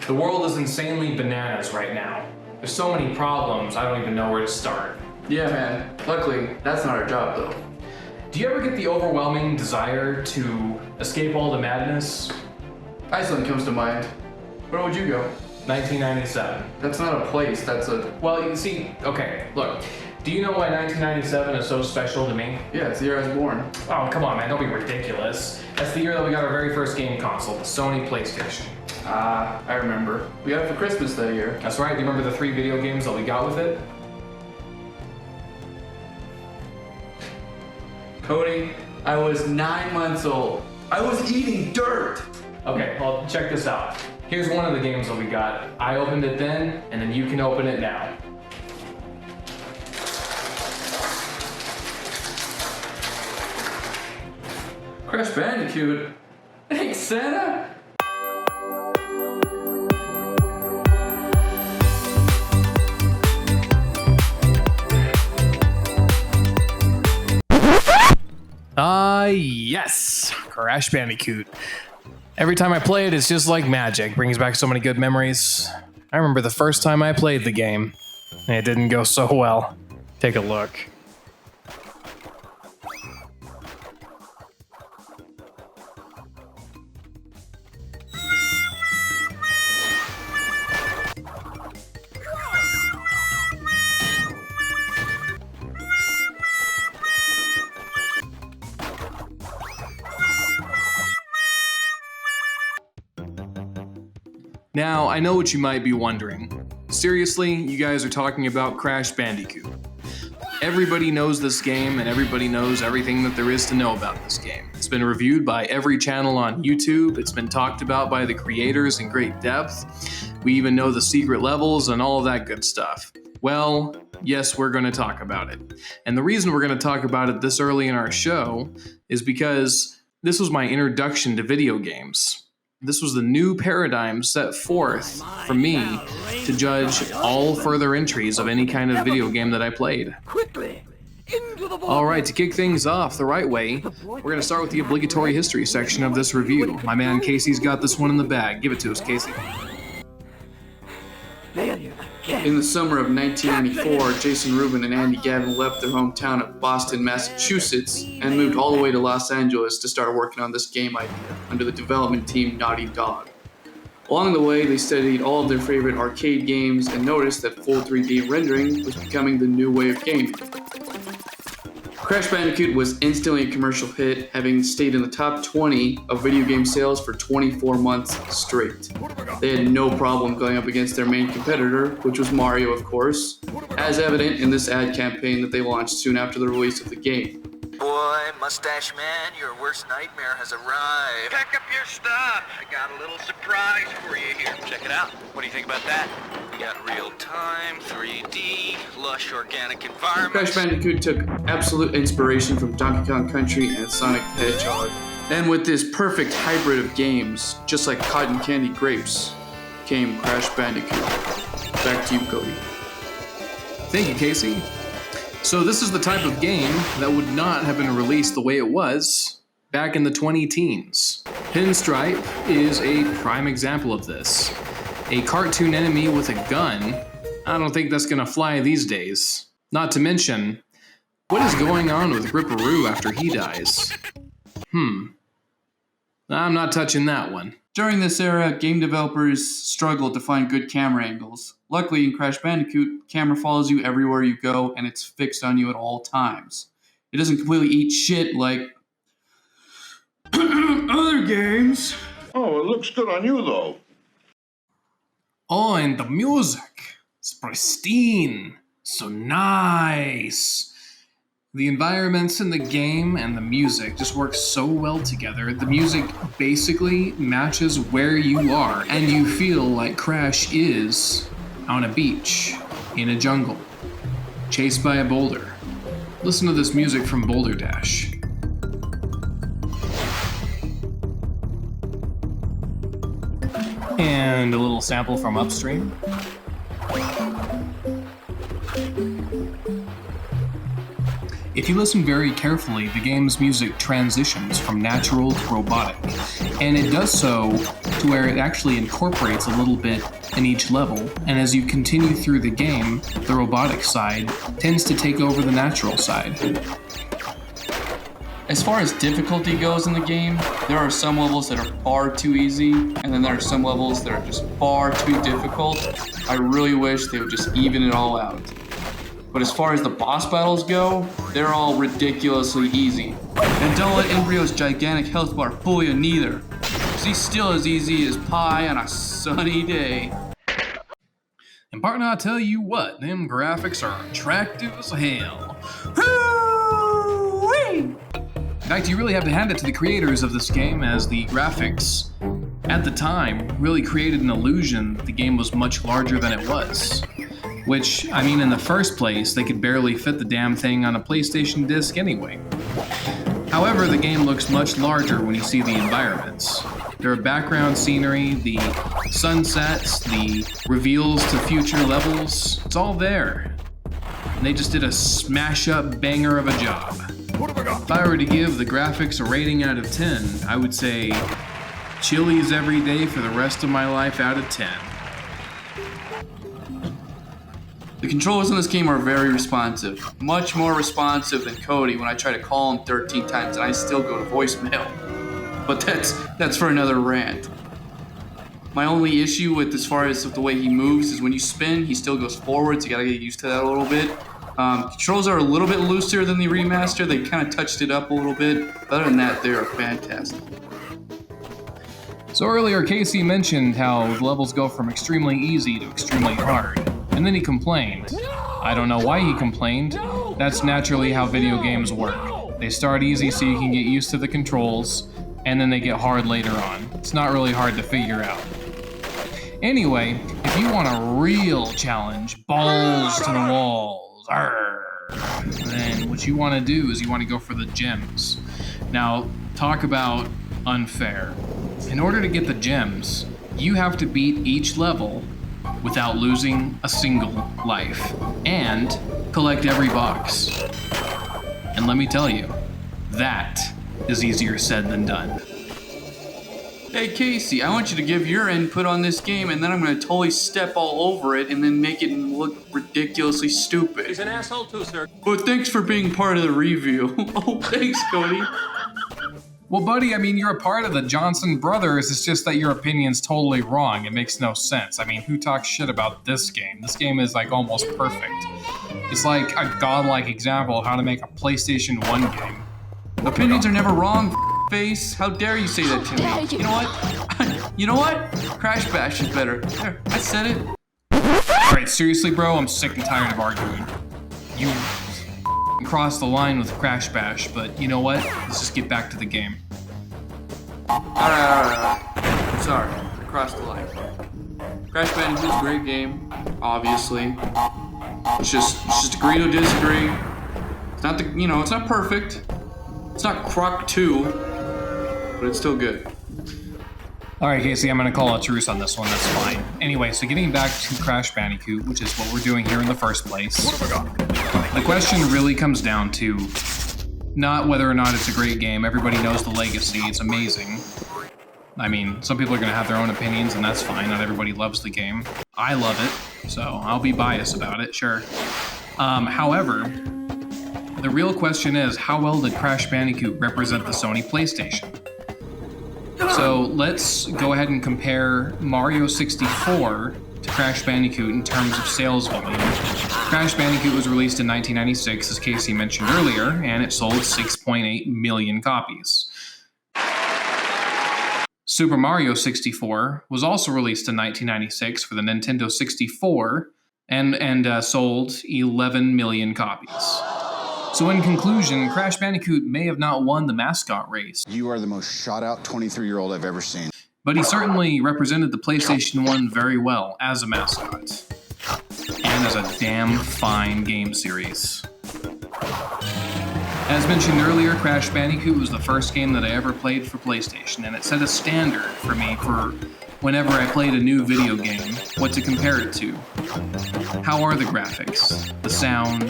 The world is insanely bananas right now. There's so many problems, I don't even know where to start. Yeah, man. Luckily, that's not our job, though. Do you ever get the overwhelming desire to escape all the madness? Iceland comes to mind. Where would you go? 1997. That's not a place, that's a... Well, you see, okay, look. Do you know why 1997 is so special to me? Yeah, it's the year I was born. Oh, come on, man, don't be ridiculous. That's the year that we got our very first game console, the Sony PlayStation. Ah, I remember. We got it for Christmas that year. That's right, do you remember the 3 video games that we got with it? Cody, I was 9 months old. I was eating dirt! Okay, well, check this out. Here's one of the games that we got. I opened it then, and then you can open it now. Crash Bandicoot? Thanks, Santa! Yes! Crash Bandicoot. Every time I play it, it's just like magic. Brings back so many good memories. I remember the first time I played the game, and it didn't go so well. Take a look. Now, I know what you might be wondering. Seriously, you guys are talking about Crash Bandicoot. Everybody knows this game, and everybody knows everything that there is to know about this game. It's been reviewed by every channel on YouTube, it's been talked about by the creators in great depth. We even know the secret levels and all of that good stuff. Well, yes, we're going to talk about it. And the reason we're going to talk about it this early in our show is because this was my introduction to video games. This was the new paradigm set forth for me to judge all further entries of any kind of video game that I played. Alright, to kick things off the right way, we're going to start with the obligatory history section of this review. My man Casey's got this one in the bag. Give it to us, Casey. In the summer of 1994, Jason Rubin and Andy Gavin left their hometown of Boston, Massachusetts, and moved all the way to Los Angeles to start working on this game idea under the development team Naughty Dog. Along the way, they studied all of their favorite arcade games and noticed that full 3D rendering was becoming the new way of gaming. Crash Bandicoot was instantly a commercial hit, having stayed in the top 20 of video game sales for 24 months straight. They had no problem going up against their main competitor, which was Mario, of course, as evident in this ad campaign that they launched soon after the release of the game. Boy, Mustache Man, your worst nightmare has arrived. Pack up your stuff. I got a little surprise for you here. Check it out. What do you think about that? We got real-time, 3D, lush organic environments. Crash Bandicoot took absolute inspiration from Donkey Kong Country and Sonic the Hedgehog. And with this perfect hybrid of games, just like cotton candy grapes, came Crash Bandicoot. Back to you, Cody. Thank you, Casey. So this is the type of game that would not have been released the way it was back in the 20-teens. Pinstripe is a prime example of this. A cartoon enemy with a gun, I don't think that's gonna fly these days. Not to mention, what is going on with Ripperoo after he dies? I'm not touching that one. During this era, game developers struggled to find good camera angles. Luckily, in Crash Bandicoot, camera follows you everywhere you go, and it's fixed on you at all times. It doesn't completely eat shit like other games. Oh, it looks good on you, though. Oh, and the music. It's pristine. So nice. The environments in the game and the music just work so well together. The music basically matches where you are, and you feel like Crash is on a beach, in a jungle, chased by a boulder. Listen to this music from Boulder Dash. And a little sample from Upstream. If you listen very carefully, the game's music transitions from natural to robotic, and it does so to where it actually incorporates a little bit in each level, and as you continue through the game, the robotic side tends to take over the natural side. As far as difficulty goes in the game, there are some levels that are far too easy, and then there are some levels that are just far too difficult. I really wish they would just even it all out. But as far as the boss battles go, they're all ridiculously easy. And don't let Embryo's gigantic health bar fool you neither, because he's still as easy as pie on a sunny day. And partner, I tell you what, them graphics are attractive as hell. Hoo-wee! In fact, you really have to hand it to the creators of this game, as the graphics, at the time, really created an illusion that the game was much larger than it was. Which, I mean, in the first place, they could barely fit the damn thing on a PlayStation disc anyway. However, the game looks much larger when you see the environments. There are background scenery, the sunsets, the reveals to future levels. It's all there. And they just did a smash-up banger of a job. If I were to give the graphics a rating out of 10, I would say Chili's every day for the rest of my life out of 10. The controllers in this game are very responsive. Much more responsive than Cody when I try to call him 13 times and I still go to voicemail. But that's for another rant. My only issue with as far as the way he moves is when you spin, he still goes forward, so you gotta get used to that a little bit. Controls are a little bit looser than the remaster. They kind of touched it up a little bit. Other than that, they're fantastic. So earlier, Casey mentioned how the levels go from extremely easy to extremely hard. And then he complained. I don't know why he complained. That's naturally how video games work. They start easy so you can get used to the controls, and then they get hard later on. It's not really hard to figure out. Anyway, if you want a real challenge, balls to the walls, then what you want to do is you want to go for the gems. Now, talk about unfair. In order to get the gems, you have to beat each level without losing a single life, and collect every box. And let me tell you, that is easier said than done. Hey Casey, I want you to give your input on this game, and then I'm going to totally step all over it and then make it look ridiculously stupid. He's an asshole too, sir. But thanks for being part of the review. Oh, thanks, Cody. Well, buddy, I mean, you're a part of the Johnson brothers. It's just that your opinion's totally wrong. It makes no sense. I mean, who talks shit about this game? This game is like almost perfect. It's like a godlike example of how to make a PlayStation 1 game. Opinions are never wrong, face. How dare you say that to me? You know what? You know what? Crash Bash is better. There, I said it. Alright, seriously, bro, I'm sick and tired of arguing. You crossed the line with Crash Bash, but you know what? Let's just get back to the game. Alright. Sorry, I crossed the line. Crash Bandicoot is a great game, obviously. It's just agree to disagree. It's not it's not perfect. It's not Croc 2, but it's still good. Alright, Casey, I'm gonna call a truce on this one, that's fine. Anyway, so getting back to Crash Bandicoot, which is what we're doing here in the first place. The question really comes down to not whether or not it's a great game. Everybody knows the legacy, it's amazing. I mean, some people are gonna have their own opinions, and that's fine. Not everybody loves the game. I love it, so I'll be biased about it, sure. However, the real question is, how well did Crash Bandicoot represent the Sony PlayStation? So let's go ahead and compare Mario 64 to Crash Bandicoot in terms of sales volume. Crash Bandicoot was released in 1996, as Casey mentioned earlier, and it sold 6.8 million copies. Super Mario 64 was also released in 1996 for the Nintendo 64 and sold 11 million copies. So in conclusion, Crash Bandicoot may have not won the mascot race. You are the most shot-out 23-year-old I've ever seen. But he certainly represented the PlayStation 1 very well as a mascot. And as a damn fine game series. As mentioned earlier, Crash Bandicoot was the first game that I ever played for PlayStation, and it set a standard for me for whenever I played a new video game, what to compare it to. How are the graphics, the sound,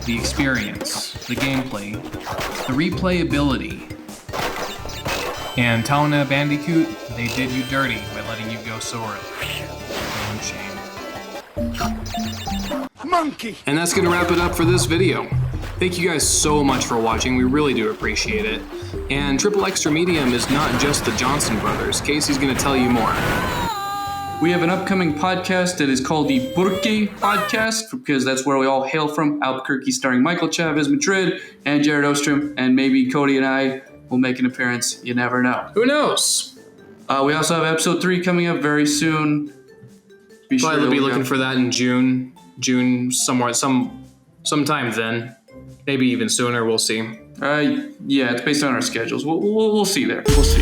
the experience, the gameplay, the replayability? And Tauna Bandicoot, they did you dirty by letting you go so early. Shame. Monkey! And that's going to wrap it up for this video. Thank you guys so much for watching, we really do appreciate it. And Triple Extra Medium is not just the Johnson brothers. Casey's going to tell you more. We have an upcoming podcast that is called the Burke Podcast, because that's where we all hail from, Albuquerque, starring Michael Chavez Madrid and Jared Ostrom, and maybe Cody and I will make an appearance. You never know. Who knows? We also have episode 3 coming up very soon. Be sure Probably to be look looking out. for that in June somewhere, sometime then. Maybe even sooner, we'll see. Yeah, it's based on our schedules. We'll see there. We'll see.